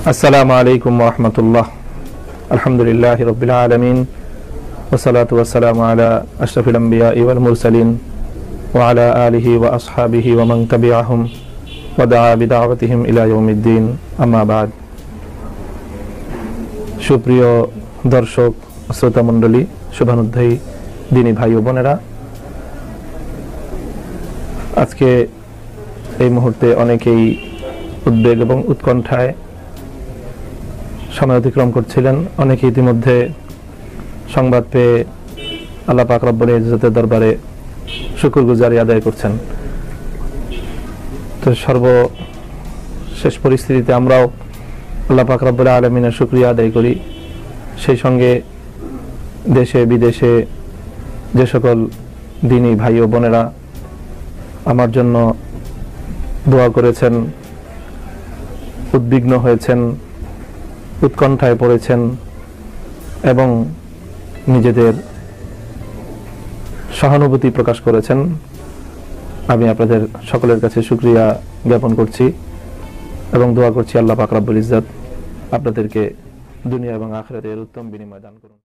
আসসালামু আলাইকুম ওয়া রাহমাতুল্লাহ। আলহামদুলিল্লাহি রাব্বিল আলামিন ওয়াসসালাতু ওয়াসসালামু আলা আশরাফিল আমবিয়াই ওয়াল মুরসালিন ওয়া আলা আলিহি ওয়া আসহাবিহি ওয়া মান তাবিআহুম ওয়া দাআ বিদাওয়াতিহিম ইলা ইয়াউমিদ্দিন, আম্মা বাদ। সুপ্রিয় দর্শক শ্রোতা মণ্ডলী, শুভানুধ্যায়ী দিনী ভাই ও বোনেরা, আজকে এই মুহূর্তে অনেকেই উদ্বেগ এবং উৎকণ্ঠায় সময় অতিক্রম করছিলেন। অনেকে ইতিমধ্যে সংবাদ পেয়ে আল্লাহ পাক রব্বুল ইজ্জতের দরবারে শুকরগুজারি আদায় করছেন। তো সর্বশেষ পরিস্থিতিতে আমরাও আল্লাহ পাক রব্বুল আলামিনের শুকরিয়া আদায় করি। সেই সঙ্গে দেশে বিদেশে যে সকল দিনী ভাই ও বোনেরা আমার জন্য দোয়া করেছেন, উদ্বিগ্ন হয়েছেন, উৎকণ্ঠায় পড়েছেন এবং নিজেদের সহানুভূতি প্রকাশ করেছেন, আমি আপনাদের সকলের কাছে শুকরিয়া জ্ঞাপন করছি এবং দোয়া করছি আল্লাহ পাক রব্বুল ইজ্জত আপনাদেরকে দুনিয়া এবং আখিরাতে এর উত্তম বিনিময় দান করুন।